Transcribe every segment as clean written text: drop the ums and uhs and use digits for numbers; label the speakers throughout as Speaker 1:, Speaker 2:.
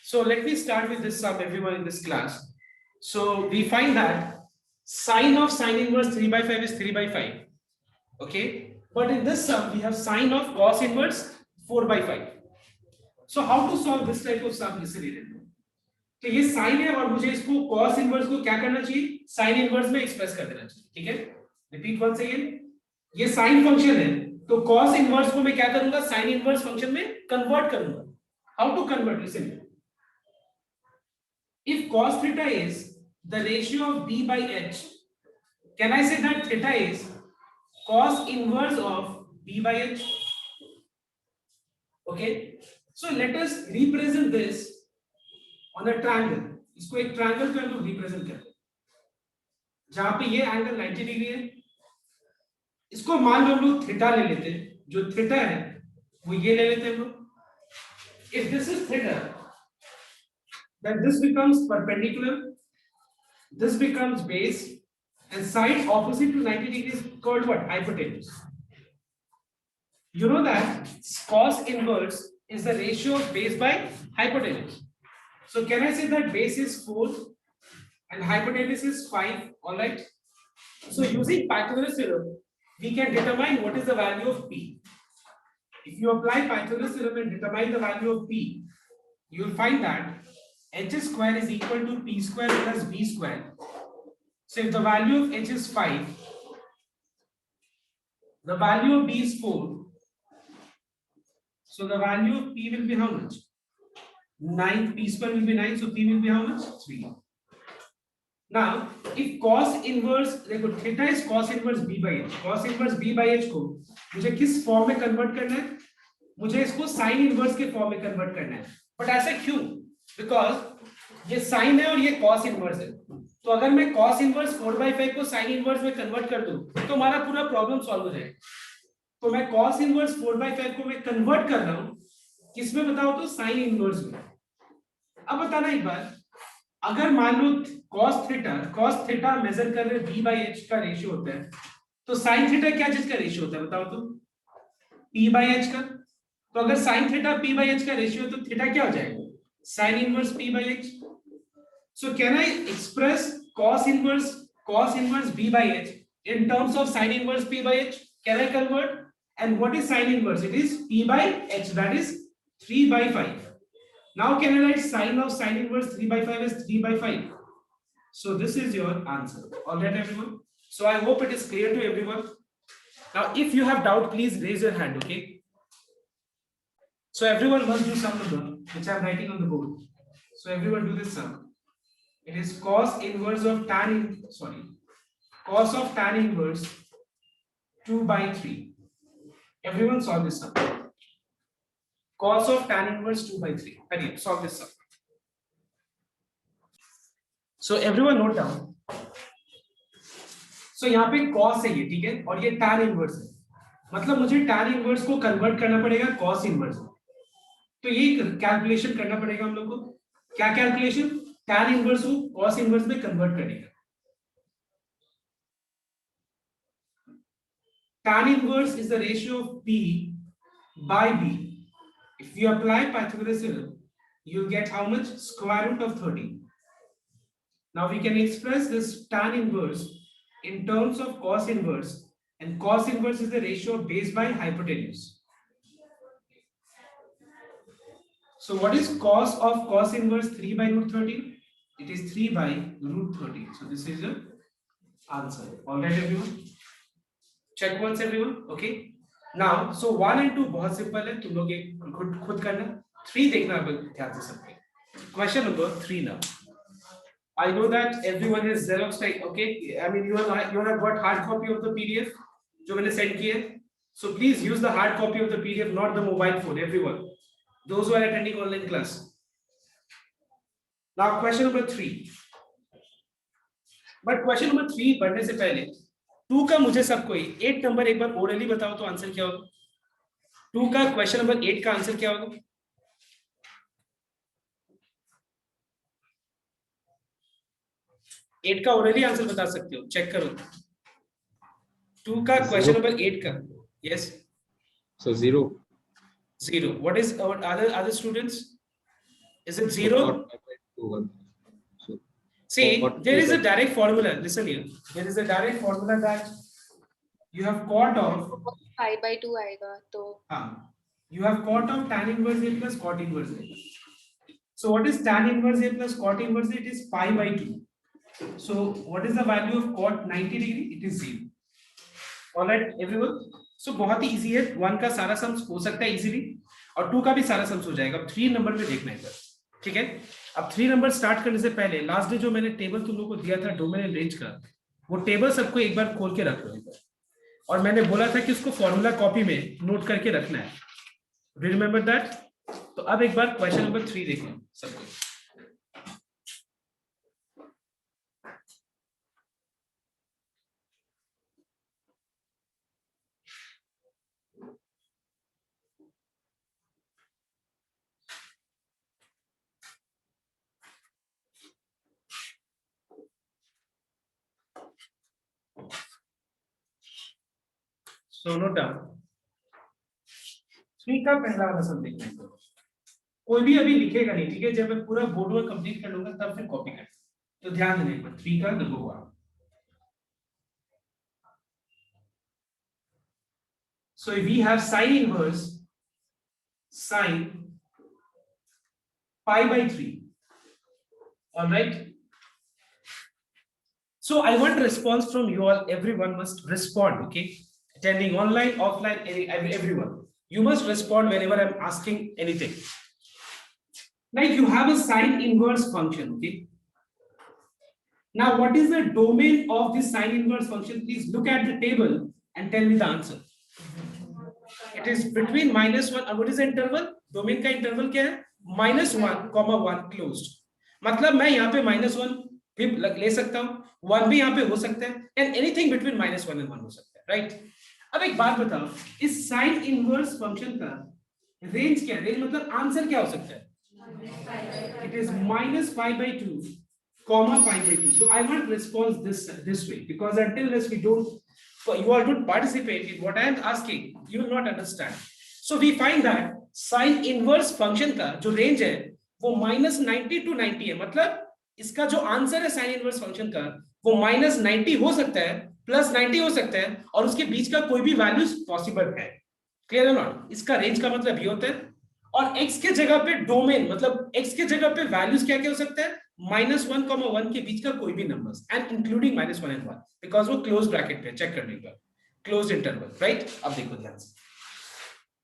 Speaker 1: So let me start with this sum, everyone in this class. So we find that sine of sine inverse 3 by 5 is 3 by 5. Okay. But in this sum, we have sine of cos inverse 4 by 5. So how to solve this type of sum is related? तो ये sign है और मुझे इसको cos inverse को क्या करना चाहिए, साइन इनवर्स में एक्सप्रेस कर देना चाहिए. ठीक है, रिपीट वंस अगेन. ये साइन फंक्शन है तो cos इनवर्स को मैं क्या करूंगा, साइन इनवर्स फंक्शन में कन्वर्ट करूंगा. How to convert? Listen, if cos theta is the ratio of b by h, can I say that theta is cos inverse of b by h? Okay, so let us represent this on a triangle. इसको एक triangle पे हम लोग represent करते हैं जहां पे ये एंगल 90 डिग्री है. इसको मान लो हम लोग थीटा ले लेते हैं. जो थीटा है वो ये ले लेते हैं हम लोग. If this is theta, then this becomes perpendicular, this becomes base, and side opposite to 90 degrees called what? Hypotenuse. You know that cos inverse is the ratio of base by hypotenuse. So can I say that base is 4 and hypotenuse is 5? All right. So using Pythagoras theorem, we can determine what is the value of p. If you apply Pythagoras theorem and determine the value of p, you will find that h square is equal to p square plus b square. So if the value of h is 5, the value of b is 4. So the value of p will be how much? 9. P square will be 9. So p will be how much? 3. Now, if cos inverse, देखो theta is cos inverse b by h. Cos inverse b by h को मुझे किस form में convert करना है? मुझे इसको sin inverse के फॉर्म में कन्वर्ट करना है. बट ऐसा क्यों? बिकॉज ये sin है और ये cos inverse है. तो अगर मैं cos inverse 4 by 5 को sin inverse में कन्वर्ट कर दूं तो हमारा पूरा प्रॉब्लम सॉल्व हो जाएगा. तो मैं cos inverse 4 by 5 को मैं कन्वर्ट कर रहा हूं किसमें बताओ तो sin inverse में. अब बताना एक बार, अगर मान लो cos थीटा मेजर कर रहे b by h का रेशियो होता है तो sin थीटा क्या चीज का रेशियो होता है बताओ तो? p by h का. तो अगर sin theta p by h का रेशियो तो थीटा क्या हो जाएगा? sin inverse p by h. So can I express cos inverse b by h in terms of sin inverse p by h? Can I convert? And what is sin inverse? It is p by h, that is 3 by 5. Now can I write sine of sin inverse 3 by 5 as 3 by 5? So this is your answer. All right, everyone. So I hope it is clear to everyone. Now, if you have doubt, please raise your hand. Okay. So everyone must do some number which I am writing on the board. So everyone do this sum. It is cos inverse of cos of tan inverse 2 by 3. Everyone solve this sum. Cos of tan inverse 2 by 3. Again, solve this sum. So everyone note down. So यहाँ पे cos है ये, ठीक है, और ये tan inverse है. मतलब मुझे tan inverse को convert करना पड़ेगा cos inverse में. तो ये कैलकुलेशन करना पड़ेगा हम लोग को. क्या कैलकुलेशन? tan inverse को cos inverse में convert करेगा. Tan inverse is the ratio of p by b. If you apply Pythagoras theorem, you get how much? Square root of 30. Now we can express this tan inverse in terms of cos inverse, and cos inverse is the ratio of base by hypotenuse. So what is cos of cos inverse 3 by root 30? It is 3 by root 30. So this is your answer. All right, everyone. Check once, everyone. Okay. Now, so 1 and 2 बहुत simple है, तुम लोग एक खुद करना. 3 देखना ध्यान से सबके. Question number 3 now. I know that everyone has Xerox type. Okay, I mean you have got hard copy of the PDF जो मैंने send किए. So please use the hard copy of the PDF, not the mobile phone. Everyone, those who are attending online class. Now question number 3. But question number 3 पढ़ने से पहले 2 का मुझे सबको 8 number एक बार ओरली बताओ तो आंसर क्या होगा? 2 का क्वेश्चन नंबर 8 का आंसर क्या होगा? एट का ओरली आंसर बता सकते हो, चेक करो. 2 का क्वेश्चन नंबर 8 का. Yes. So 0. What is our other students? Is it 0?
Speaker 2: So,
Speaker 1: see, there is a direct formula. Listen here. There is a direct formula that you have cot of
Speaker 3: pi by 2 आएगा तो
Speaker 1: you have cot of tan inverse A plus cot inverse A. So what is tan inverse A plus cot inverse A? It is pi by 2. So what is the value of cot 90 degree? It is 0. All right, everyone. So बहुत ही easy है. 1 का सारा sums हो सकता है easily और 2 का भी सारा sums हो जाएगा. अब 3 नंबर में देखना है सर. ठीक है. अब 3 नंबर स्टार्ट करने से पहले लास्ट डे जो मैंने टेबल तुम लोगों को दिया था डोमेन एंड रेंज का, वो टेबल सबको एक बार खोल के रख लो एक बार. और मैंने बोला था कि उसको फॉर्मूला कॉपी में नोट करके रखना है. Remember that. तो अब एक बार क्वेश्चन नंबर 3 देखें सबको. So note down. 3 का पहला वाला सम देखते हैं. कोई भी अभी लिखेगा नहीं, ठीक है. जब मैं पूरा बोर्ड वर्क कंप्लीट कर लूंगा तब फिर कॉपी कर. तो ध्यान देना एक बार. 3 का number 1. So we have sin inverse sin pi by 3. All right. So I want a response from you all. Everyone must respond. Okay. Attending online, offline, everyone. You must respond whenever I'm asking anything. Like you have a sine inverse function, okay? Now, what is the domain of this sine inverse function? Please look at the table and tell me the answer. It is between -1 and what is the interval? Domain का interval क्या है? -1, 1 closed. मतलब मैं यहाँ पे -1 भी ले सकता हूँ, 1 भी यहाँ पे हो सकता है, and anything between -1 and 1 हो सकता है, right? अब एक बात बताओ, इस साइन इनवर्स फंक्शन का रेंज क्या है? रेंज मतलब आंसर क्या हो सकता है? It is -π/2, π/2. So I want response this way, because until this we don't, you all don't participate in what I am asking, you will not understand. So we find that sign inverse function का जो range है वो -90 to 90 है. मतलब इसका जो answer है sign inverse function का वो -90 हो सकता है, +90 हो सकता है, और उसके बीच का कोई भी वैल्यूज पॉसिबल है. क्लियर है नॉट? इसका रेंज का मतलब ये होता है. और x के जगह पे डोमेन, मतलब x के जगह पे वैल्यूज क्या क्या हो सकता है? -1, 1 के बीच का कोई भी numbers, and including -1 and 1, because वो क्लोज ब्रैकेट पे चेक करने का क्लोज इंटरवल, राइट? अब देखो ध्यान से.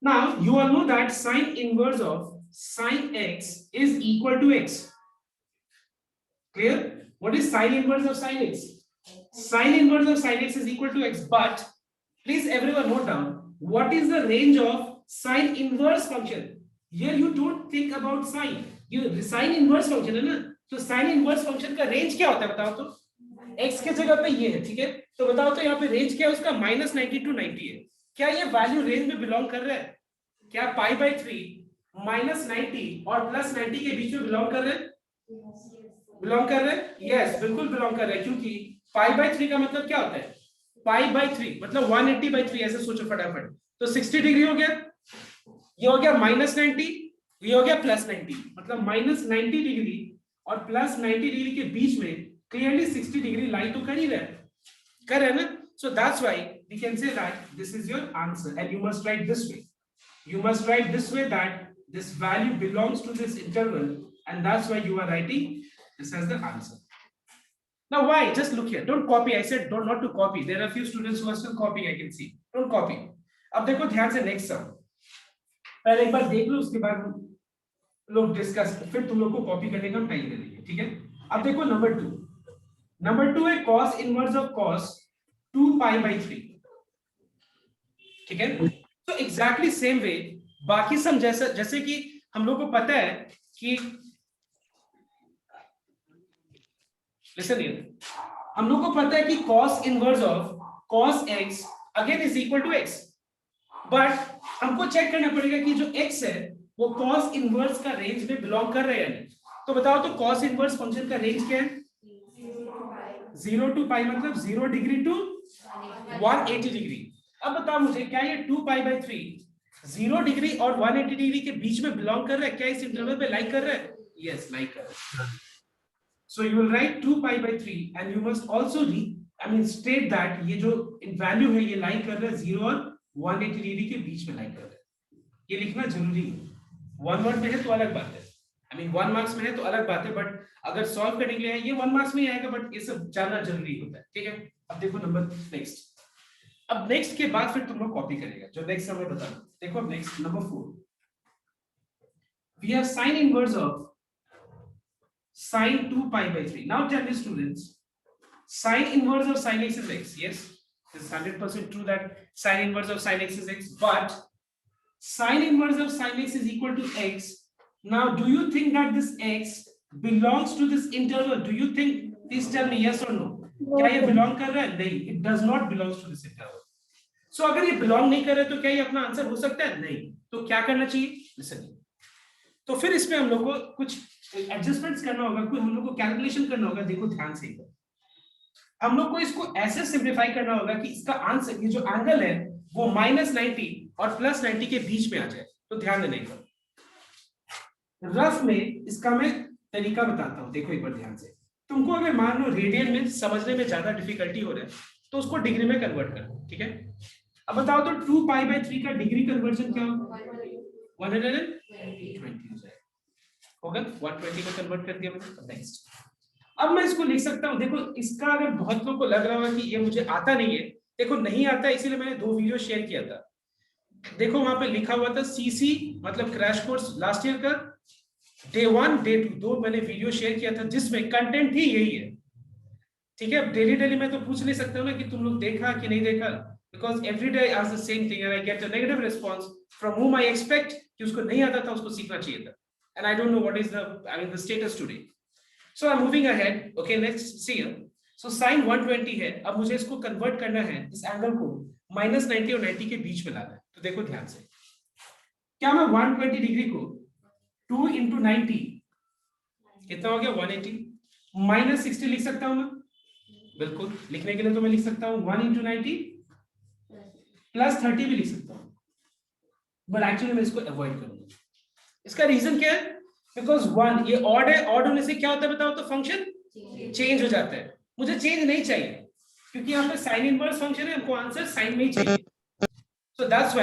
Speaker 1: Now you all know that sine inverse of sin x is equal to x. Clear? What is sin inverse of sin x? Sin inverse of sin x is equal to x, but please everyone note down what is the range of sin inverse function. Here you don't think about sin, you sin inverse function है ना, तो sin inverse function का range क्या होता है बताओ तो? x के जगह पे ये है, ठीक है. तो बताओ तो यहाँ पे range क्या है उसका? -90 to 90 है. क्या ये वैल्यू रेंज में बिलोंग कर रहा है? क्या π/3 -90 और +90 के बीच में बिलोंग कर रहे हैं? बिलोंग कर रहे हैं? यस, बिल्कुल बिलोंग कर रहे हैं, क्योंकि π/3 का मतलब क्या होता है? π/3 मतलब 180/3, ऐसे सोचो फटाफट. तो 60 डिग्री हो गया, ये हो गया -90, ये हो गया +90, मतलब -90 डिग्री और +90 डिग्री के बीच में क्लियरली 60 डिग्री लाई तो कर ही रहा है, कर रहा है ना. So that's why we can say that this is your answer, and you must write this way. You must write this way that this value belongs to this interval, and that's why you are writing this as the answer. Now why? Just look here. Don't copy. I said don't not to copy. There are a few students who are still copying. I can see. Don't copy. अब देखो ध्यान से next sum. पहले एक बार देख लो, उसके बाद लोग डिस्कस, फिर तुम लोग को कॉपी करने का टाइम दे देंगे, ठीक है. अब देखो नंबर 2. नंबर 2 है cos इनवर्स ऑफ cos 2π/3. ठीक है. तो एग्जैक्टली सेम वे बाकी सम जैसे कि हम लोग को पता है कि लिसन हियर, हम लोग को पता है कि cos inverse of cos x again is equal to x, but हमको चेक करना पड़ेगा कि जो x है वो cos इनवर्स का रेंज में बिलोंग कर रहा है या नहीं. तो बताओ तो cos इनवर्स फंक्शन का रेंज क्या है? 0 to π, मतलब 0 डिग्री टू 180 डिग्री. अब बताओ मुझे, क्या ये 2π/3 0 डिग्री और 180 डिग्री के बीच में बिलोंग कर रहा है? क्या इस इंटरवल पे लाइक कर रहा है? yes like कर रहा है. So you will write 2 pi by 3 and you must also state that ये जो वैल्यू है ये लाई कर रहा है 0 और 180 डिग्री के बीच में लाई कर रहा है. ये लिखना जरूरी है. 1 वर्ड में है तो अलग बात है, 1 मार्क्स में है तो अलग बात है, बट अगर सॉल्व करने के लिए है ये 1 मार्क्स में ही आएगा, बट ये सब जानना जरूरी होता है. ठीक है. अब देखो नंबर नेक्स्ट. अब नेक्स्ट के बाद फिर तुम लोग कॉपी करेगा जो नेक्स्ट समय बता. देखो अब next number 4. We have sin inverse of sin 2 pi by 3. Now tell me students, sin inverse of sin x is x. Yes, it is 100% true that sin inverse of sin x is x, but sin inverse of sin x is equal to x. Now do you think that this x belongs to this interval? Do you think, please tell me yes or no. क्या ये belong कर रहा है? नहीं, it does not belongs to this interval. So अगर ये belong नहीं कर रहा है तो क्या ये अपना आंसर हो सकता है? नहीं. तो क्या करना चाहिए? Listen. तो फिर इसमें हम लोग को कुछ एडजस्टमेंट्स करना होगा, कोई हम लोग को कैलकुलेशन करना होगा. देखो ध्यान से हम लोग को इसको ऐसे सिंप्लीफाई करना होगा कि इसका आंसर, ये जो एंगल है वो -90 और +90 के बीच में आ जाए. तो ध्यान देने का रफ में इसका मैं तरीका बताता हूं. देखो एक बार ध्यान से. तुमको अगर मान लो रेडियन में समझने में ज्यादा डिफिकल्टी हो रहा है तो उसको डिग्री में कन्वर्ट करो. ठीक है. अब बताओ तो 2 पाई बाय 3 का डिग्री कन्वर्जन क्या होगा? 120 हो जाएगा. होगा 120 में कन्वर्ट कर दिया मैंने. नेक्स्ट. अब मैं इसको लिख सकता हूं. देखो इसका अगर बहुत लोगों को लग रहा होगा कि ये मुझे आता नहीं है, देखो नहीं आता है, इसीलिए मैंने 2 वीडियो शेयर किया था. देखो वहां पे लिखा हुआ था सीसी मतलब क्रैश कोर्स लास्ट ईयर का डे 1 डे 2 दो मैंने वीडियो शेयर किया था जिसमें कंटेंट ही यही है. ठीक है. डेली मैं तो पूछ नहीं सकता हूं ना कि तुम लोग देखा कि नहीं देखा, because every day I ask the same thing and I get a negative response from whom I expect कि उसको नहीं आता था, उसको सीखना चाहिए था. And I don't know what is the status today. So I'm moving ahead. Okay, let's see here. So sin 120 है. अब मुझे इसको कन्वर्ट करना है, इस एंगल को -90 और 90 के बीच में लाना है. तो देखो ध्यान से. क्या मैं 120 डिग्री को 2 into 90 कितना हो गया? 180. -60 लिख सकता हूं मैं? बिल्कुल. लिखने के लिए तो मैं लिख सकता हूं 1 into 90 +30 भी लिख सकता हूं, बट एक्चुअली मैं इसको अवॉइड करूंगा. इसका रीजन क्या है? बिकॉज 1 ये ऑड है. ऑड होने से क्या होता है बताओ तो? फंक्शन चेंज हो जाता है. मुझे चेंज नहीं चाहिए क्योंकि यहाँ पे साइन इनवर्स फंक्शन है, हमको आंसर साइन में ही चाहिए. सो दैट्स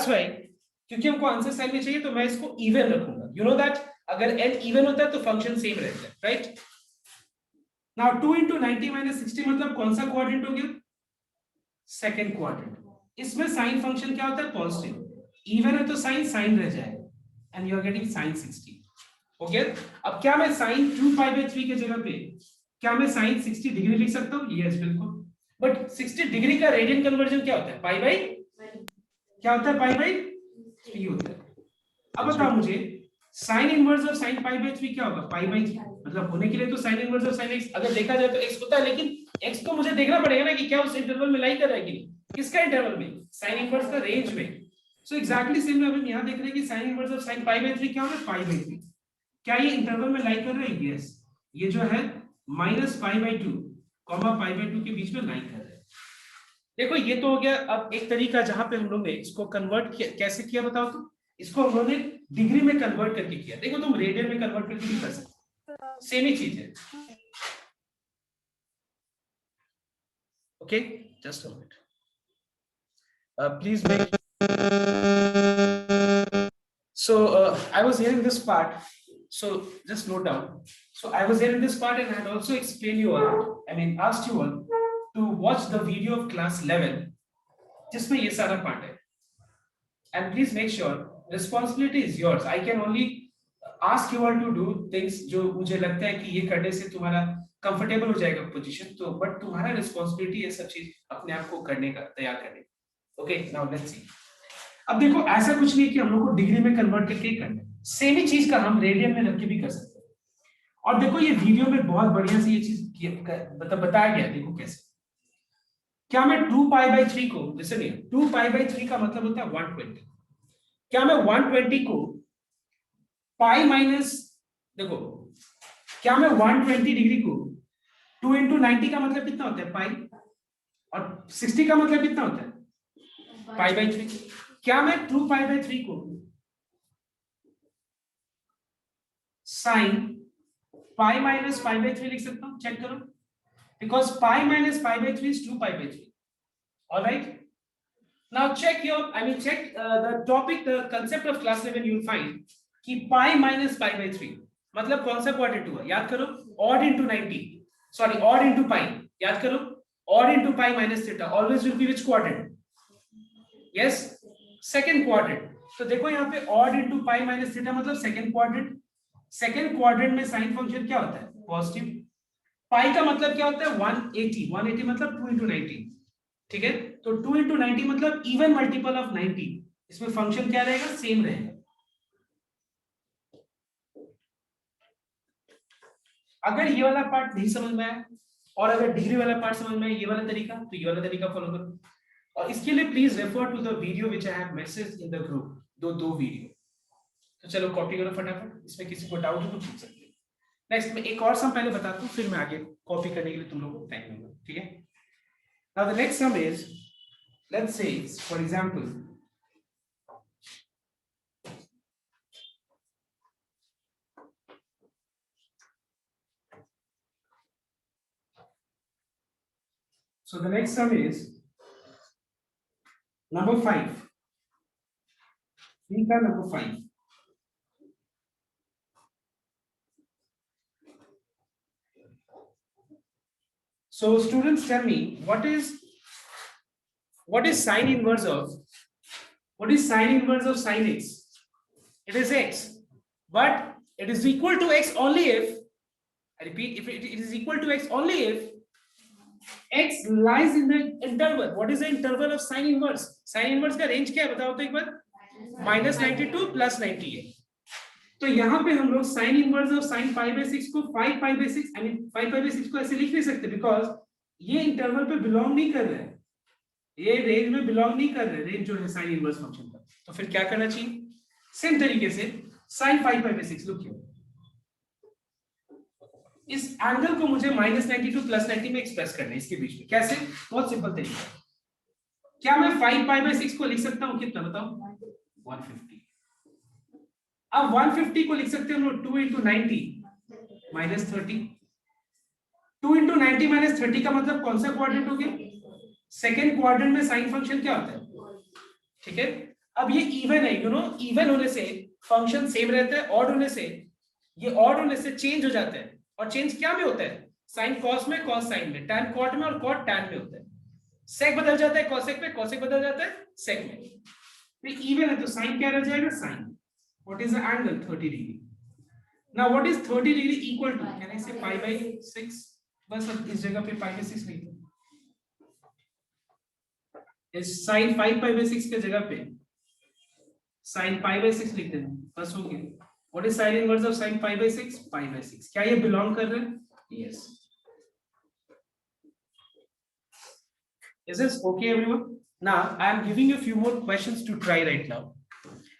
Speaker 1: व्हाई क्योंकि हमको आंसर साइन में चाहिए तो मैं इसको इवन रखूंगा. यू नो दैट अगर n इवन होता है तो फंक्शन सेम रहता है. राइट. नाउ 2 into 90 - 60 मतलब कौन सा क्वाड्रेंट हो गया? Second quadrant. इसमें साइन फंक्शन क्या होता है? पॉजिटिव. इवन है तो साइन रह जाएगा and you are getting sin 60. Okay. अब क्या मैं sin 2 पाई बाय 3 के जगह पे क्या मैं sin 60 डिग्री लिख सकता हूं? यस बिल्कुल. बट 60 डिग्री का रेडियन कन्वर्जन क्या होता है? पाई बाय क्या होता है? पाई बाय 3 होता है. अब बताओ मुझे sin inverse of sin pi by 3 क्या होगा? Pi by 3. मतलब होने के लिए तो sin inverse of sin x अगर देखा जाए तो x होता है, लेकिन x को मुझे देखना पड़ेगा ना कि क्या उस इंटरवल में लाई कर रहा है कि नहीं. किसका इंटरवल में? sin इनवर्स का रेंज में. सो एग्जैक्टली सेम हम यहां देख रहे हैं कि sin inverse of sin pi by 3 क्या होगा? Pi by 3. क्या ये इंटरवल में लाई कर रहा है? यस. ये जो है -π/2 π/2 के बीच में लाई कर रहा है. देखो ये तो हो गया. अब एक तरीका जहां पे हम लोग ने इसको कन्वर्ट कैसे किया बताओ तो? इसको हम लोग ने डिग्री में कन्वर्ट करके किया. देखो तुम रेडियन में कन्वर्ट करके भी कर सकते हो, सेम ही चीज है. Okay, just a minute. Please make so I was here in this part, so just note down. So I was here in this part and I had also explained you all, asked you all to watch the video of class 11 जिसमें ये सारा part है. And please make sure responsibility is yours. I can only ask you all to do things जो मुझे लगता है कि ये करने से तुम्हारा कंफर्टेबल हो जाएगा पोजीशन, तो बट तुम्हारा रिस्पॉन्सिबिलिटी है सब चीज अपने आप को करने का, तैयार करने का. Okay, now let's see. अब देखो ऐसा कुछ नहीं कि हम लोग को डिग्री में कन्वर्ट करके ही करना है. सेम ही चीज का हम रेडियन में रख के भी कर सकते हैं. और देखो ये वीडियो में बहुत बढ़िया से ये चीज बताया गया. देखो कैसे. क्या मैं 2 पाई बाय 3 को, जैसे नहीं 2 पाई बाय 3 का मतलब होता है 120. क्या मैं 120 को पाई माइनस, देखो क्या मैं 120 डिग्री को 2 into 90 का मतलब कितना होता है? पाई. और 60 का मतलब कितना होता है? Pi by 3. क्या मैं 2 पाई बाय 3 को sine pi minus pi by 3 लिख सकता हूं, चेक करो, because pi minus pi by 3 is 2 pi by 3. Alright, now check your, I mean check the topic, the concept of class 11 you will find कि pi minus pi by 3 मतलब कौन सा quadrant हुआ, याद करो, odd into 90, sorry odd into pi, याद करो, odd into pi minus theta always will be which quadrant? Yes, second quadrant. तो देखो यहाँ पे odd into pi minus theta मतलब second quadrant. second quadrant में sin function क्या होता है, पॉजिटिव. pi का मतलब क्या होता है, 180, 180 मतलब 2 into 90, ठीक है. तो 2 into 90 मतलब इवन मल्टीपल ऑफ 90. इसमें फंक्शन क्या रहेगा, सेम रहेगा. अगर ये वाला पार्ट नहीं समझ में आया और अगर डिग्री वाला पार्ट समझ में आया, ये वाला तरीका, तो ये वाला तरीका फॉलो करो. और इसके लिए please refer to the video which I have message in the group, दो वीडियो. तो चलो कॉपी करो फटाफट, इसमें किसी को डाउट हो तो पूछ सकते हैं. नेक्स्ट में एक और सम पहले बताता हूँ, फिर मैं आगे कॉपी करने के लिए तुम लोगों को टाइम दूंगा, ठीक है. Now the next sum is, let's say for example, so the next sum is number 5. Number 5. So students tell me what is sine inverse of sin x? It is x, but it is equal to x only if, I repeat, if it is equal to x only if x lies in the interval. What is the interval of sine inverse? Sine inverse का range क्या है बताओ तो एक बार, -90 to +90 है. तो यहाँ पे हम लोग sign inverse of sine pi by 6 को 5 pi by 6, I mean 5 pi by 6 को ऐसे लिख नहीं सकते, बिकॉज ये इंटरवल पे बिलोंग नहीं कर रहे हैं, ये रेंज में बिलोंग नहीं कर रहे, रेंज जो है साइन इनवर्स फंक्शन का. तो फिर क्या करना चाहिए, सेम तरीके से sine 5 pi by 6 look here, इस एंगल को मुझे -90 to +90 में एक्सप्रेस करना है, इसके बीच में. कैसे, बहुत सिंपल तरीका. क्या मैं 5 पाई बाई 6 को लिख सकता हूँ कितना बताओ, 150. अब 150 को लिख सकते हैं हम लोग 2 into 90 -30. 2 into 90 -30 का मतलब कौन सा क्वाड्रेंट हो गया, सेकंड क्वाड्रेंट में साइन फंक्शन क्या होता है, ठीक है. अब ये इवन है, यू नो, इवन होने से फंक्शन सेम रहता है, ऑड होने से ये ऑड होने से चेंज हो जाता है. और चेंज क्या में होता है, साइन कॉस में, कॉस साइन में, टैन कॉट में और कॉट टैन में होता है. सेक बदल जाता है कॉसेक में, कॉसेक बदल जाता है सेक में. तो इवन है तो साइन क्या रह जाएगा, sign. What is the angle, 30 degree. Now what is 30 degree equal to, can I say pi by 6? बस अब इस जगह पे pi by 6 लिख दो, इस sin 5 pi by 6 के जगह पे sin pi by 6 लिख देना, बस हो गया. What is sin inverse of sin pi by 6? Pi by 6. क्या ये belong कर रहे हैं? Yes. Is this okay everyone? Now I am giving you a few more questions to try right now.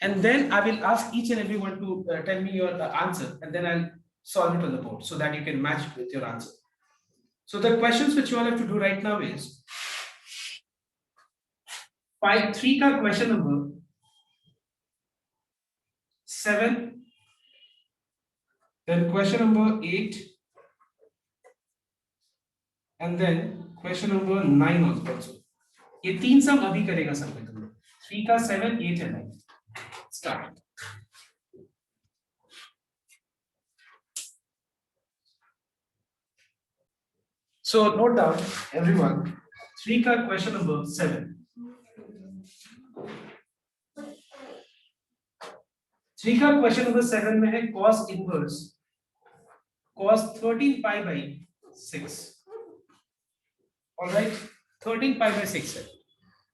Speaker 1: And then I will ask each and everyone to tell me your answer, and then I'll solve it on the board so that you can match it with your answer. So the questions which you all have to do right now is 3 का question number 7, then question number 8, and then question number 9 also. ये 3 सम अभी करेगा सब में तुम लोग, 3 का 7, 8 and 9. Start. So note down everyone, 3 का question number 7. 3 का question number 7 में है cos inverse cos 13 pi by 6. All right, 13 pi by 6 है.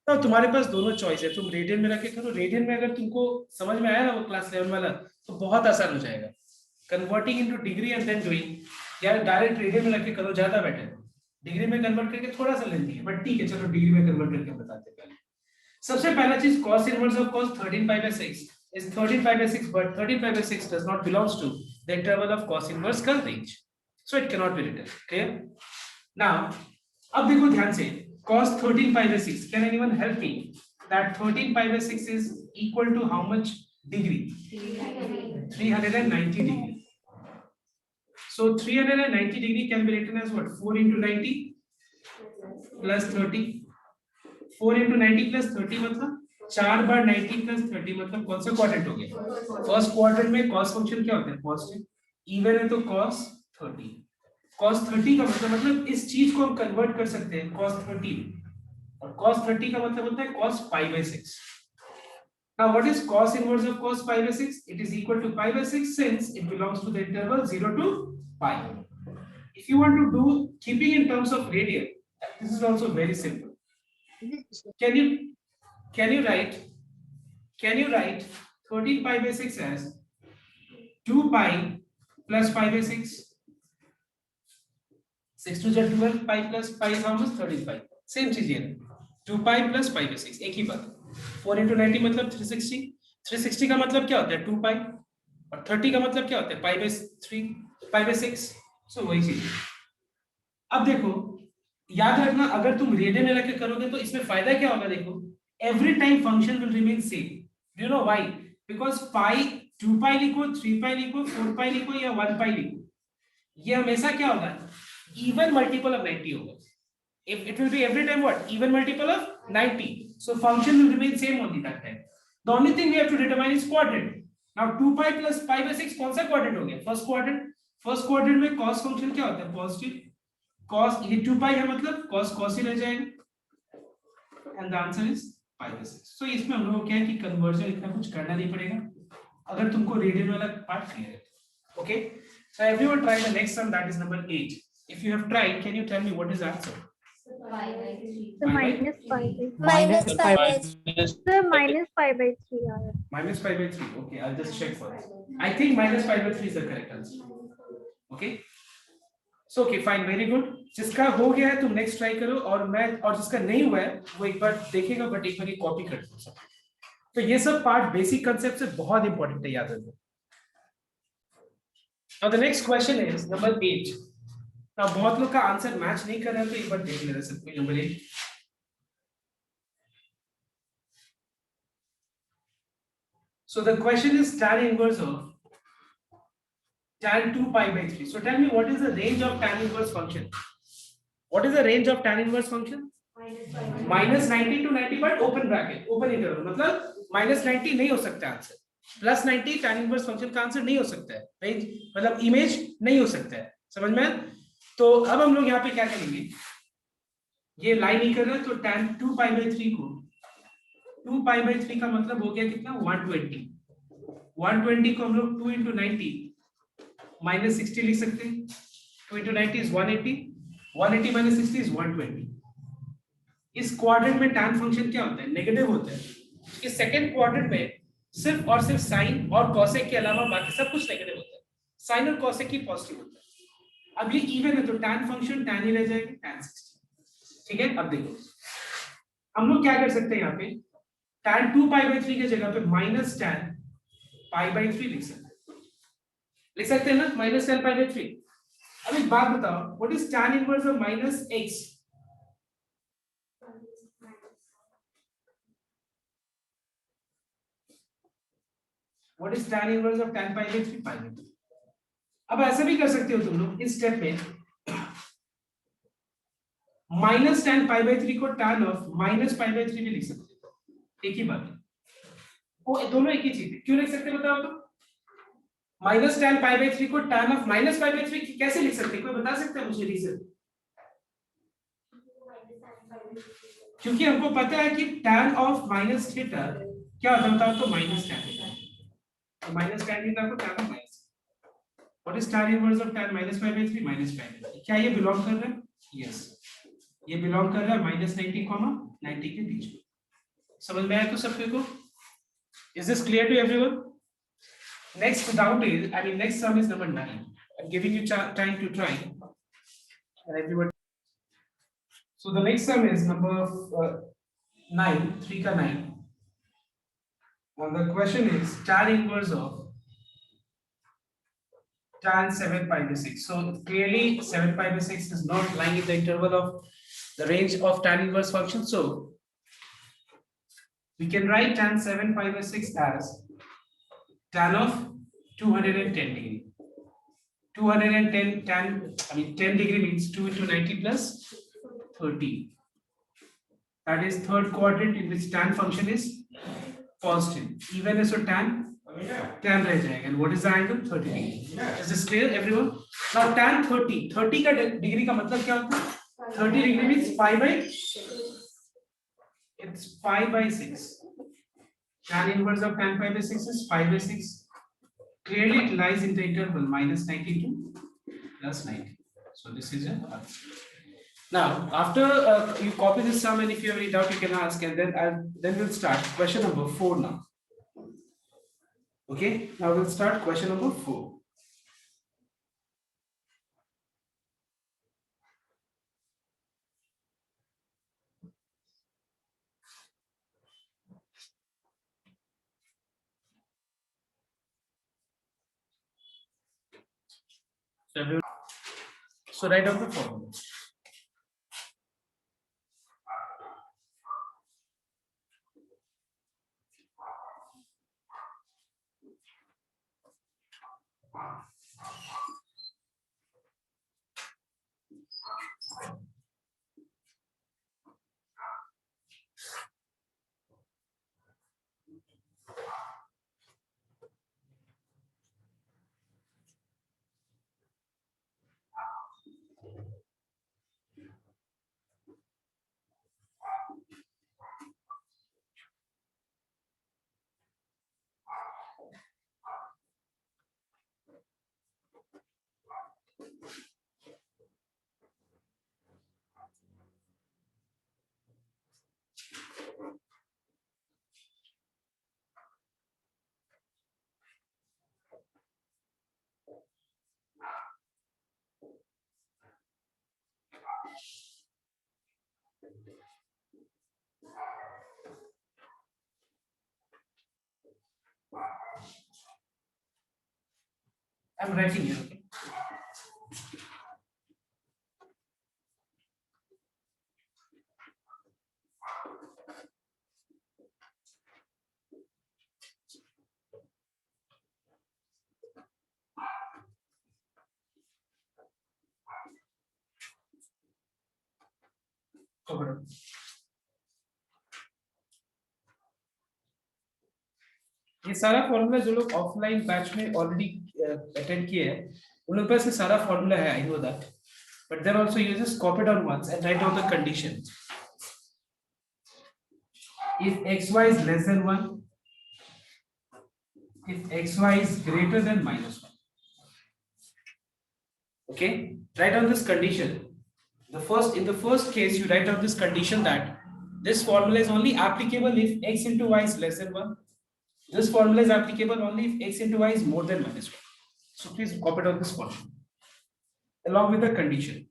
Speaker 1: तो तुम्हारे पास दोनों चॉइस है, तुम रेडियन में रखे करो. रेडियन में अगर तुमको समझ में आया ना वो क्लास 11 वाला, तो बहुत आसान हो जाएगा. Converting into degree and then doing, यार डायरेक्ट रेडियन में रखे करो, ज्यादा बेटर है. डिग्री में कन्वर्ट करके थोड़ा सा लेंदी है, बट ठीक है, चलो डिग्री में कन्वर्ट करके बताते हैं. पहले सबसे पहला चीज, cos inverse of cos 13 pi by 6 is 13 pi by 6, but 13 pi by 6 does not belongs to the interval of cos inverse curve range, so it cannot be written. Clear? Now अब देखो ध्यान से, cos 13 pi by 6, can anyone help me that 13 pi by 6 is equal to how much degree? 390 degree. So 390 degree can be written as what? 4 into 90 plus 30. 4 into 90 plus 30 मतलब 4 बार 90 plus 30 मतलब कौन सा quadrant हो गया? फर्स्ट क्वाड्रेंट में cos function क्या होता है? पॉजिटिव. इवन है तो cos 30. cos 30 का मतलब इस चीज को हम कन्वर्ट कर सकते हैं cos 30 और cos 30 का मतलब होता है cos pi by 6. Now what is cos inverse of cos pi by 6? It is equal to pi by 6 since it belongs to the interval 0 to pi. If you want to do keeping in terms of radian, this is also very simple. Can you write 13 pi by 6 as 2 pi plus pi by 6? 6 to 12 pi plus pi is how much? 13 pi. Same चीज है. 2 pi plus pi by 6 एक ही बात. 4 into 90 मतलब 360. 360 का मतलब क्या होता है? 2 pi. और 30 का मतलब क्या होता है? pi by 3, pi by 6. So वही चीज. अब देखो, याद रखना अगर तुम रेडियन में लेके करोगे तो इसमें फायदा क्या होगा? देखो, every time function will remain same. Do you know why? Because pi 2 pi लिखो, 3 pi लिखो, 4 pi लिखो या 1 pi लिखो, ये हमेशा क्या होगा? Even multiple of 90 होगा. If it will be every time what? Even multiple of 90. So function will remain same only that time. The only thing we have to determine is quadrant. Now 2 pi plus pi by 6 कौन सा quadrant हो गया? First quadrant. First quadrant में cos function क्या होता है? Positive. Cos ये 2 pi है मतलब cos cos ही रह जाएगा. And the answer is pi by 6. So इसमें हम लोग क्या है कि conversion इतना कुछ करना नहीं पड़ेगा अगर तुमको रेडियन वाला पार्ट क्लियर है. Okay. So everyone try the next sum, that is number 8. If you have tried, can you tell me what is the answer?
Speaker 3: So minus 5 by
Speaker 4: Minus 5 by
Speaker 3: Sir, minus 5 by 3 are.
Speaker 1: Minus pi by 3. Okay, I'll just check for this. I think minus pi by 3 is the correct answer. Okay. So okay, fine, very good. जिसका हो गया है तुम next try करो और जिसका नहीं हुआ है वो एक बार देखेगा बट एक बार कॉपी कर दो. तो ये सब पार्ट बेसिक कांसेप्ट से बहुत इंपॉर्टेंट है, याद रखो. Now the next question is number 8. Now बहुत लोग का आंसर मैच नहीं कर रहा है तो एक बार देख लेना सबको. Number 8. So the question is tan inverse of tan 2 pi by 3. So tell me what is the range of tan inverse function? What is the range of tan inverse function? Minus 90 to 90 but open bracket, open interval. मतलब minus 90 नहीं हो सकता answer. Plus 90 tan inverse function का answer नहीं हो सकता है. Range मतलब इमेज नहीं हो सकता है. समझ में? तो अब हम लोग यहाँ पे क्या करेंगे, ये लाइन ही कर रहे हैं तो tan 2 pi by 3 को 2 pi by 3 का मतलब हो गया कितना? 120. 120 को हम लोग 2 into 90 minus 60 लिख सकते हैं. 2 into 90 is 180. 180 minus 60 is 120. इस क्वाड्रेंट में tan फंक्शन क्या होता है? नेगेटिव होता है. इस सेकंड क्वाड्रेंट में सिर्फ और सिर्फ साइन और कॉसेक के अलावा बाकी सब कुछ नेगेटिव होता है. साइन और कॉसेक ही पॉजिटिव होता है. अब ये इवन है तो tan फंक्शन tan ही रह जाएगा, tan 60. ठीक है. अब देखो हम लोग क्या कर सकते हैं, यहाँ पे tan 2 pi by 3 के जगह पे minus tan pi by 3 लिख सकते हैं ना, minus tan pi by 3. अब एक बात बताओ, what is tan inverse of minus x? What is tan inverse of tan pi by 3? Pi by 3. अब ऐसा भी कर सकते हो तुम लोग इस स्टेप में, माइनस tan pi by 3 को tan of minus pi by 3 भी लिख सकते हो. एक ही बात है, वो दोनों एक ही चीज है. क्यों लिख सकते हो बताओ तो? माइनस tan pi by 3 को tan of minus pi by 3 कैसे लिख सकते हैं? कोई बता सकता है मुझे रीजन? क्योंकि हमको पता है कि tan of minus थीटा क्या होता है बताओ तो? Minus tan theta. तो माइनस tan थीटा को tan of minus. What is tan inverse of tan minus pi by 3? Minus pi by 3. क्या ये बिलोंग कर रहा है? Yes. ये बिलोंग कर रहा है minus 90, 90 के बीच में. समझ में आया तो सबके को? Is this clear to everyone? Next doubt is, I mean next sum is number 9. I'm giving you time to try. And everyone. So the next sum is number 9, 3 का 9. And the question is tan inverse of tan 7 pi by 6. So clearly 7 pi by 6 is not lying in the interval of the range of tan inverse function. So we can write tan 7 pi by 6 as tan of 210 degree. 210 tan, I mean 10 degree means 2 into 90 plus 30. That is third quadrant in which tan function is positive. Even is so tan रह जाएगा. And what is the angle? 30 degree. Is this clear, everyone? Now tan 30 का degree का मतलब क्या होता है? 30 degree means pi by, it's pi by 6. Tan inverse of tan pi by 6 is pi by 6. Clearly it lies in the interval minus 90 to plus 90. So this is a now after you copy this sum, and if you have any doubt you can ask, and then we'll start question number 4 now. Okay, now we'll start question number 4. So write down the formula. I'm writing here. Okay. Cover up. ये सारा formula जो लोग offline batch में already attend किए हैं उन लोगों के पास ये सारा फॉर्मूला है, I know that, but then also you just copy it on once and write down the condition. If xy is less than 1, if xy is greater than minus 1. Okay, write down this condition. In the first case you write down this condition that this formula is only applicable if x into y is less than 1. This formula is applicable only if x into y is more than minus 1. So please copy down this formula along with the condition.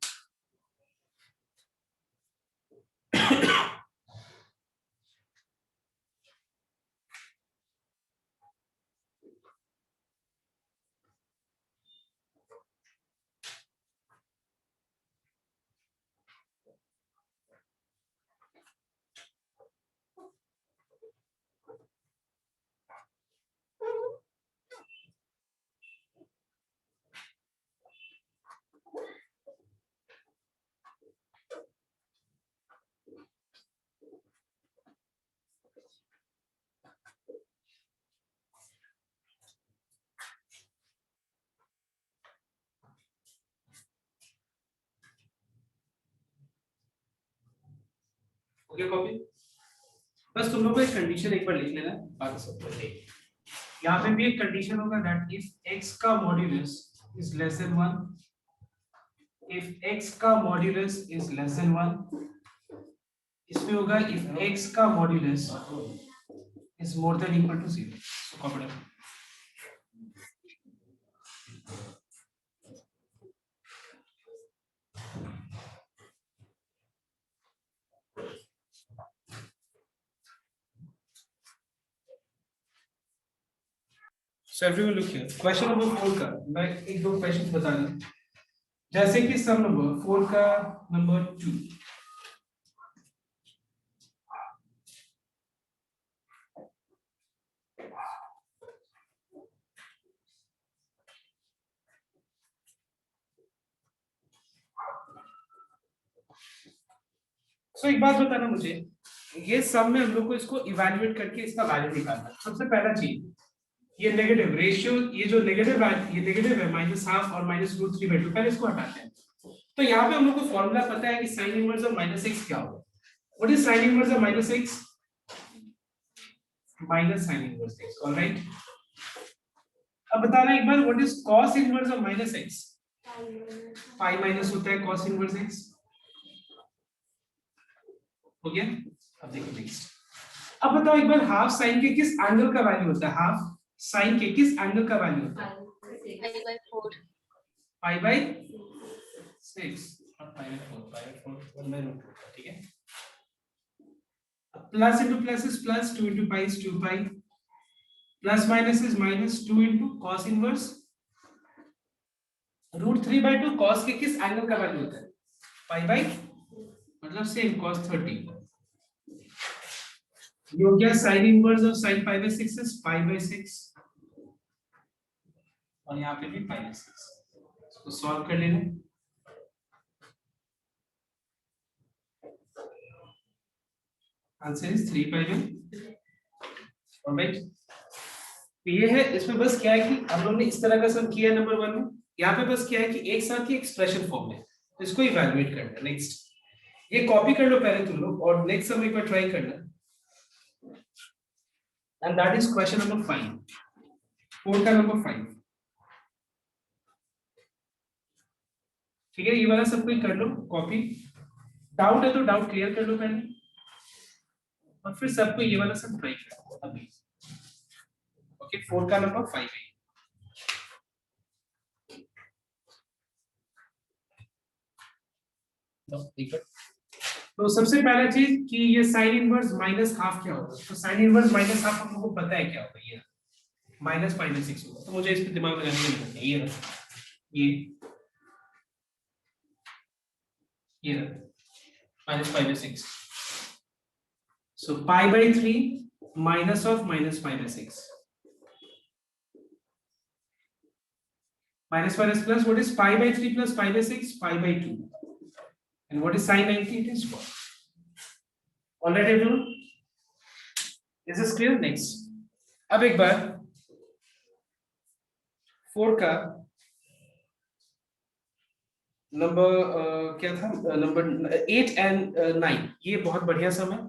Speaker 1: Okay copy. बस तुम लोग को एक condition एक बार लिख लेना, बाकी सब तो है. यहाँ पे भी एक कंडीशन होगा दैट इफ x का modulus is less than 1, if x का मॉड्यूलस इज लेस देन 1, इसमें होगा इफ x का modulus is more than equal to 0. So copy down. So everyone look here. Question number 4 का मैं एक दो क्वेश्चन बता दूं. जैसे कि सम नंबर 4 का नंबर 2. सो एक बात बताना मुझे, ये सब में हम लोग को इसको इवैल्यूएट करके इसका वैल्यू निकालना है। सबसे पहला चीज, ये नेगेटिव रेशियो, ये जो नेगेटिव है -½ और -√3/2, पहले इसको हटाते हैं। तो यहाँ पे हम लोग को फॉर्मूला पता है कि साइन इनवर्स ऑफ -x क्या होगा। What is sine inverse of -x? Minus sine inverse x, alright. अब बताना एक बार, what is cos inverse of -x? Pi minus होता है cos इनवर्स x। हो गया। अब देखो नेक्स्ट, अब बताओ एक बार, हाफ साइन के किस एंगल का वैल्यू होता है? हाफ साइन के किस एंगल का वैल्यू होता है? π/6 और π/4 1/√2, ठीक है। Plus into plus is plus, 2 into pi is 2 pi, plus minus is minus, 2 into cos inverse √3/2। Cos के किस एंगल का वैल्यू होता है? π/, मतलब सेम cos 30। ये हो गया sine inverse of sin π/6 is π/6, और यहाँ पे भी π/6। इसको सॉल्व कर लेना। Answer is 3π/, alright. तो ये है, इसमें बस क्या है कि हम लोगों ने इस तरह का सम किया नंबर 1 में। यहाँ पे बस क्या है कि एक साथ ही एक्सप्रेशन फॉर्म में, तो इसको इवैल्यूएट करना है। नेक्स्ट, ये कॉपी कर लो पहले तुम लोग, और नेक्स्ट सम एक बार ट्राई करना, and that is question number 5, 4 का नंबर 5। ठीक है, ये वाला सब कोई कर लो कॉपी। डाउट है तो डाउट क्लियर कर लो पहले, और फिर सबको ये वाला सब ट्राई करो अभी। ओके, 4 का नंबर 5 है। तो सबसे पहला चीज कि ये साइन इनवर्स -½ क्या होगा? तो साइन इनवर्स -½ हम लोगों को पता है क्या होगा, ये -π/6 होगा। तो मुझे इस पे दिमाग लगाने की जरूरत नहीं है। ये -π/6, so π/3 minus of -π/6, minus plus, what is π/3 plus π/6? π/2, and what is sin 90? It is 4. All right everyone, is this clear? Next, अब एक बार 4 का नंबर क्या था, नंबर 8 एंड 9, ये बहुत बढ़िया सम है।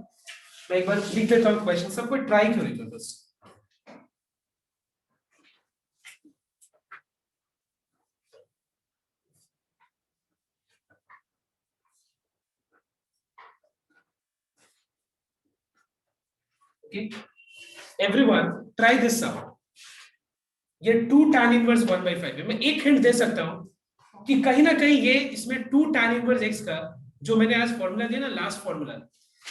Speaker 1: मैं एक बार लिख देता हूँ क्वेश्चन, सबको ट्राई करेगा बस। एवरीवन ट्राई दिस सम। ये 2 tan इनवर्स 1/5 है। मैं एक हिंट दे सकता हूं कि कहीं ना कहीं ये इसमें 2 tan इनवर्स x का जो मैंने आज फॉर्मूला दिया ना, लास्ट फॉर्मूला,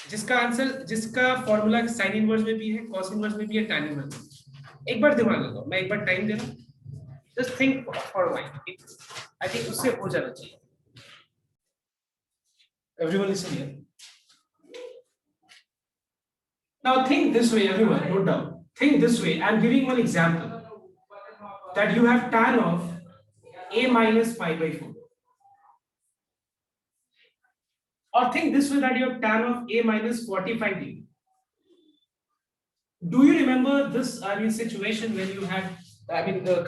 Speaker 1: जिसका आंसर, जिसका फॉर्मूला साइन इनवर्स में भी है, कॉस इनवर्स में भी है, tan इनवर्स में भी। एक बार दिमाग लगाओ, मैं एक बार टाइम दे रहा हूं, just think for a while. I think उससे हो जाना चाहिए। Everyone listen here, now think this way everyone, note down, think this way. I'm giving one example that you have tan of a minus π/4, or think this way that you have tan of a minus 45 degree. Do you remember this situation when you had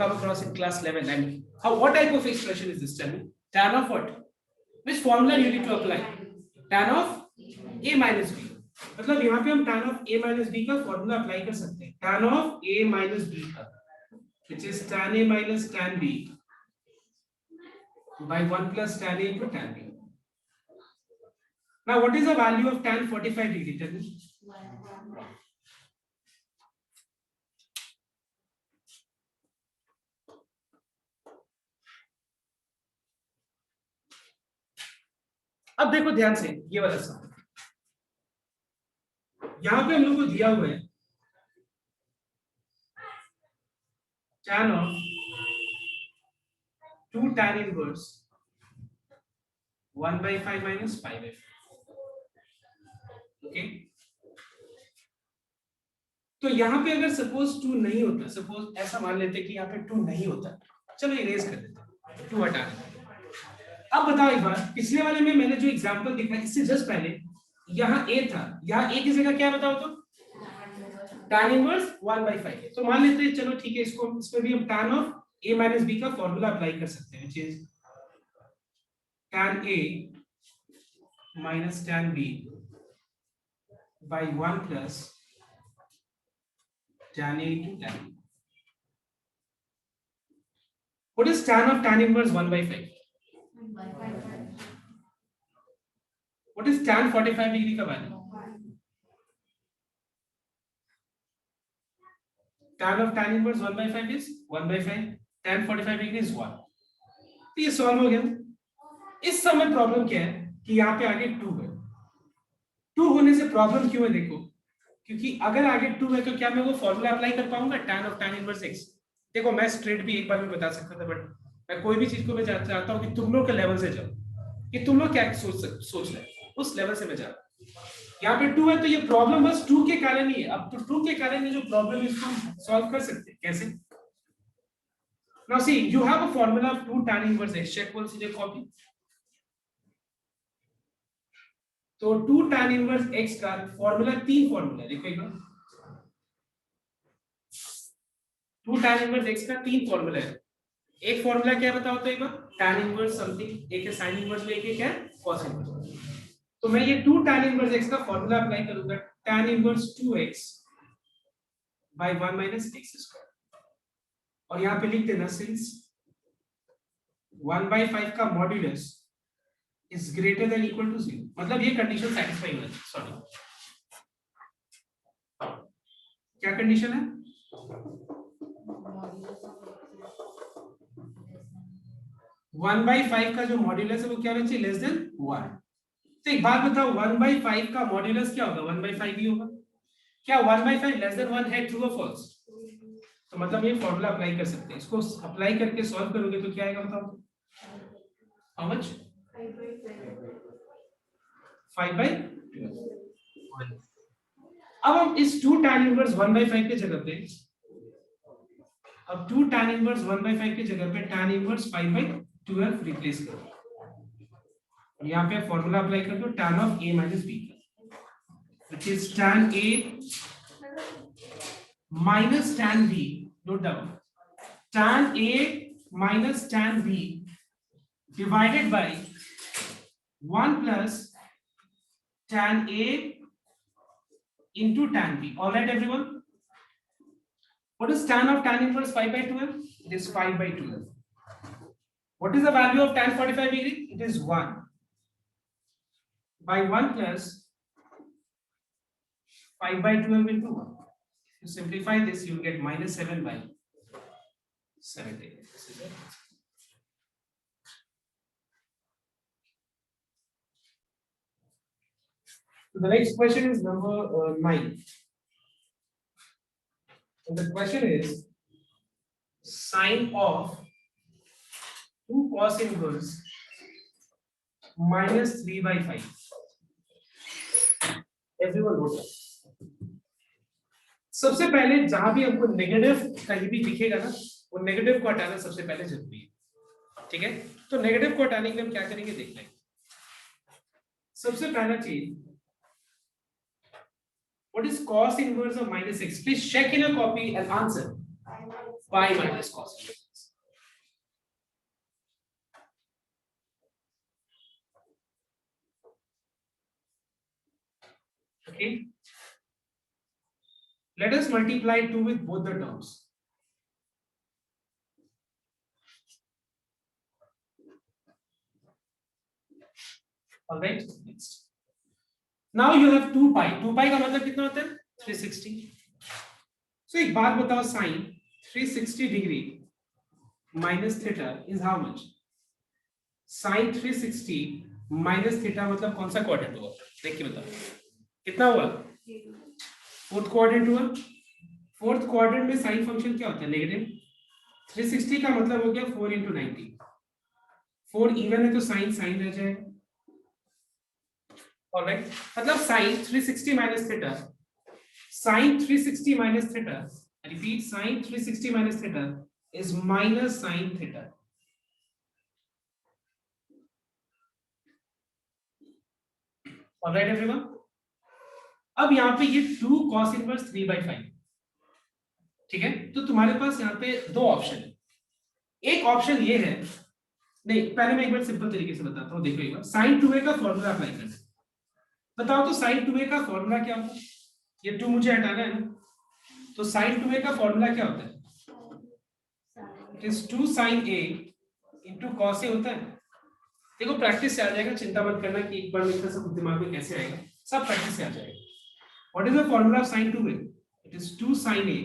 Speaker 1: come across in class 11? I mean, what type of expression is this? Tell me. Tan of what? Which formula you need to apply? Tan of a minus b, मतलब यहाँ पे हम tan of a minus b का formula apply कर सकते हैं। tan of a minus b का, which is tan a minus tan b by 1 plus tan a into tan b. Now what is the value of tan 45 degree? Tell me. अब देखो ध्यान से ये वाला सवाल, यहां पे हम लोग को दिया हुआ है tan of 2 tan inverse 1/5 minus π/4. Okay, तो यहां पे अगर सपोज 2 नहीं होता, सपोज ऐसा मान लेते कि यहाँ पे 2 नहीं होता, चलो इरेज कर देते, 2 हटा देते। अब बताओ एक बार, पिछले वाले में मैंने जो एग्जांपल दिखा, इससे जस्ट पहले यहाँ a था, यहाँ a की जगह क्या बताओ तो tan इनवर्स 1/5 है। तो मान लेते हैं, चलो ठीक है, इसमें भी हम tan of a minus b का फॉर्मूला अप्लाई कर सकते हैं, which is tan a minus tan b by 1 plus tan a into tan b. What is tan of tan inverse 1/5? What is tan 45 degree का value? Tan of tan inverse 1/5 is 1/5. Tan 45 degree is 1. तो ये solve हो गया। इस समय problem क्या है कि यहाँ पे आगे 2 है। 2 होने से प्रॉब्लम क्यों है देखो, क्योंकि अगर आगे 2 है तो क्या मैं वो फॉर्मूला अप्लाई कर पाऊंगा tan of tan inverse x? देखो मैं स्ट्रेट भी एक बार में बता सकता था, बट मैं कोई भी चीज को मैं चाहता हूँ कि तुम लोग के लेवल से जाओ, कि तुम लोग क्या सोच रहे हैं उस लेवल से मैं जा रहा हूँ। यहाँ पे 2 है तो ये प्रॉब्लम बस 2 के कारण ही है। अब तो 2 के कारण ये जो प्रॉब्लम है इसको हम सॉल्व कर सकते हैं। कैसे? Now see you have a formula of 2 tan inverse x, check once in your copy। तो 2 tan inverse x का फॉर्मूला 3 फॉर्मूला है, देखो एक बार। 2 tan inverse x का 3 फॉर्मूला है। एक फॉर्मूला क्या बताओ तो एक बार, tan inverse समथिंग, एक है sin inverse में, एक है cos inverse। तो मैं ये 2 tan inverse x का फॉर्मूला अप्लाई करूंगा, tan inverse 2x by 1 minus x square, और यहाँ पे लिख देना सिंस 1/5 का modulus is greater than equal to 0, मतलब ये कंडीशन सैटिस्फाई होना चाहिए। सॉरी, क्या कंडीशन है? वन बाई फाइव का जो मॉड्यूलस है वो क्या होना चाहिए? Less than 1। तो एक बात बताओ, 1/5 का मॉड्यूलस क्या होगा? 1/5 ही होगा। क्या 1/5 लेस देन 1 है? ट्रू और फॉल्स? तो मतलब ये फॉर्मूला अप्लाई कर सकते हैं। इसको अप्लाई करके सॉल्व करोगे तो क्या आएगा बताओ? How much? 5/1। अब हम इस 2 tan इनवर्स 1/5 के जगह पे, अब 2 tan इनवर्स 1/5 के जगह पे tan इनवर्स 5/12 रिप्लेस करो, और यहाँ पे फॉर्मूला अप्लाई कर दो tan of a minus b, which is tan a minus tan b, note down, tan a minus tan b divided by 1 plus tan a into tan b. All right everyone, what is tan of tan inverse 5/12? It is 5/12. What is the value of tan 45 degree? It is 1 by 1 plus 5/12 into 1. If you simplify this, you will get minus 7/70. This is it. So the next question is number 9. And the question is sine of 2 cos inverse minus 3/5. Everyone note that. सबसे पहले जहां भी हमको negative कहीं भी दिखेगा ना, वो नेगेटिव को हटाना सबसे पहले जरूरी है। ठीक है, तो नेगेटिव को हटाने के लिए हम क्या करेंगे देख लेंगे। सबसे पहला चीज, what is cos inverse of minus x? Please check in your copy and answer. Pi minus cos inverse. Okay, let us multiply 2 with both the terms. All right, next. Now you have 2 pi. 2 pi का मतलब कितना होता है? 360. So एक बात बताओ, sin 360 degree minus theta is how much? Sin 360 minus theta मतलब कौन सा क्वाड्रेंट हुआ? देख के बताओ कितना हुआ? फोर्थ क्वाड्रेंट हुआ। फोर्थ क्वाड्रेंट में साइन फंक्शन क्या होता है? नेगेटिव। 360 का मतलब हो गया 4 into 90। 4 इवन है तो साइन साइन रह जाएगा। ऑलराइट, मतलब sin 360 minus theta, sin 360 minus theta, I repeat, sin 360 minus theta is minus sin theta. Alright everyone, अब यहाँ पे ये 2 cos इनवर्स 3/5, ठीक है। तो तुम्हारे पास यहाँ पे दो ऑप्शन है। एक ऑप्शन ये है, नहीं पहले मैं एक बार सिंपल तरीके से बताता हूँ, देखो एक बार sin 2a का फॉर्मूला अप्लाई करना है। बताओ तो sin 2a का फॉर्मूला क्या होता है? ये 2 मुझे हटाना है ना, तो sin 2a का फॉर्मूला क्या होता है? It is 2 sin a into cos a होता है। देखो प्रैक्टिस से आ जाएगा, चिंता मत करना कि एक बार में इतना सब दिमाग में कैसे आएगा, सब प्रैक्टिस से आ जाएगा। What is the formula of sin 2a? It is 2 sin a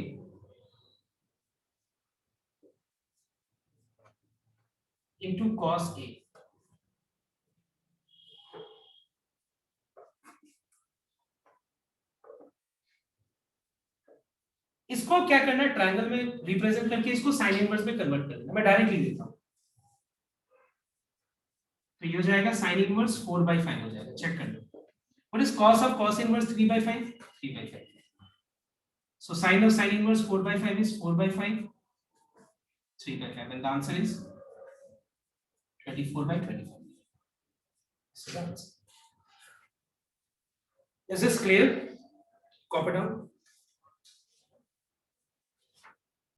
Speaker 1: into cos a। इसको क्या करना है, ट्रायंगल में रिप्रेजेंट करके इसको साइन इनवर्स में कन्वर्ट करना है। मैं डायरेक्ट लिख देता हूं, तो ये हो जाएगा साइन इनवर्स 4/5 हो जाएगा। चेक कर लो, what is cos of cos inverse 3/5? 3/5। so sin of sin inverse 4/5 is 4/5, 3/5, and the answer is 24/25. So that's, is this clear? Copy down.